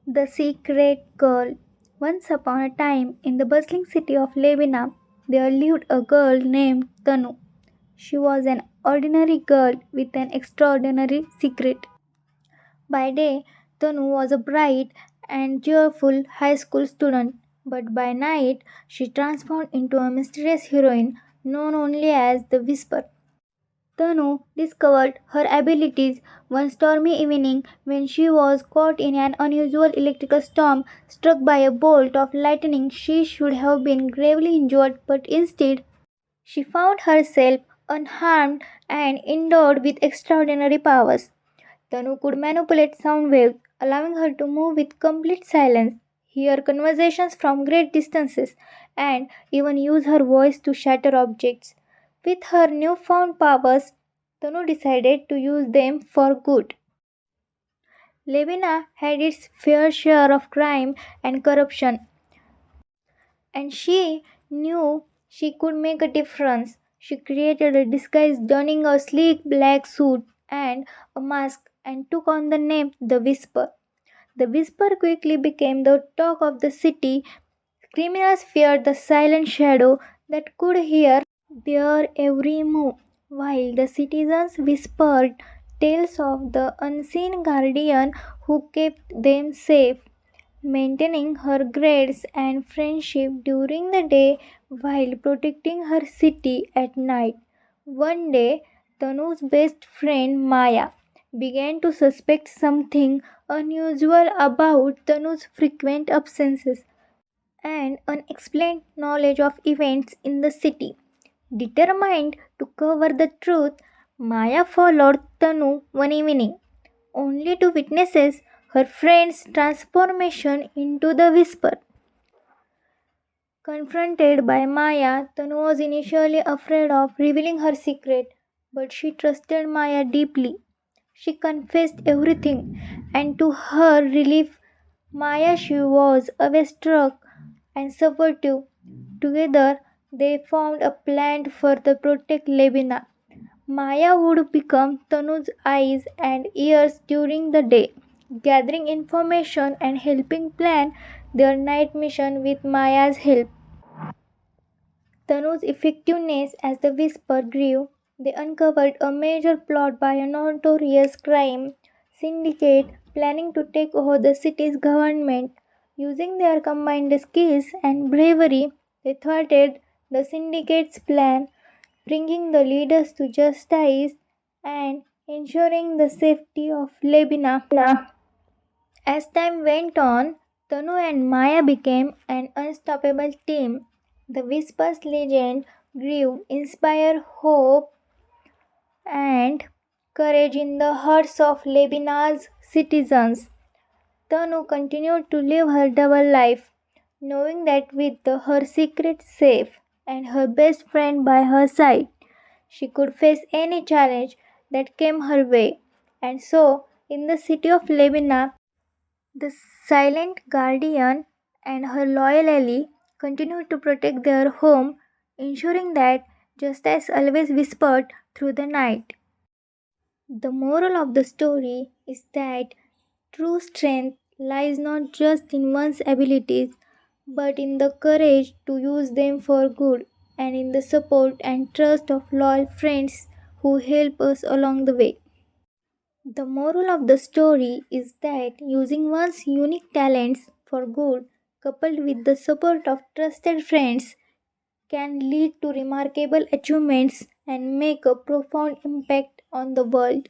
The Secret Girl. Once upon a time, in the bustling city of Levina, there lived a girl named Tanu. She was an ordinary girl with an extraordinary secret. By day, Tanu was a bright and cheerful high school student, but by night, she transformed into a mysterious heroine known only as the Whisper. Tanu discovered her abilities one stormy evening when she was caught in an unusual electrical storm. Struck by a bolt of lightning, she should have been gravely injured, but instead, she found herself unharmed and endowed with extraordinary powers. Tanu could manipulate sound waves, allowing her to move with complete silence, hear conversations from great distances, and even use her voice to shatter objects. With her newfound powers, Tanu decided to use them for good. Levina had its fair share of crime and corruption, and she knew she could make a difference. She created a disguise, donning a sleek black suit and a mask, and took on the name The Whisper. The Whisper quickly became the talk of the city. Criminals feared the silent shadow that could hear their every move, while the citizens whispered tales of the unseen guardian who kept them safe, maintaining her grades and friendship during the day while protecting her city at night. One day, Tanu's best friend Maya began to suspect something unusual about Tanu's frequent absences and unexplained knowledge of events in the city. Determined to cover the truth, Maya followed Tanu one evening, only to witness her friend's transformation into the Whisper. Confronted by Maya, Tanu was initially afraid of revealing her secret, but she trusted Maya deeply. She confessed everything, and to her relief, Maya she was awestruck and supportive. Together, they formed a plan to further protect Levina. Maya would become Tanu's eyes and ears during the day, gathering information and helping plan their night mission with Maya's help. Tanu's effectiveness as the Whisper grew. They uncovered a major plot by a notorious crime syndicate planning to take over the city's government. Using their combined skills and bravery, they thwarted the syndicate's plan, bringing the leaders to justice and ensuring the safety of Lebina. As time went on, Tanu and Maya became an unstoppable team. The Whispers legend grew, inspired hope and courage in the hearts of Lebina's citizens. Tanu continued to live her double life, knowing that with her secret safe and her best friend by her side, she could face any challenge that came her way. And so, in the city of Lebina, the silent guardian and her loyal ally continued to protect their home, ensuring that justice always whispered through the night. The moral of the story is that true strength lies not just in one's abilities, but in the courage to use them for good and in the support and trust of loyal friends who help us along the way. The moral of the story is that using one's unique talents for good, coupled with the support of trusted friends, can lead to remarkable achievements and make a profound impact on the world.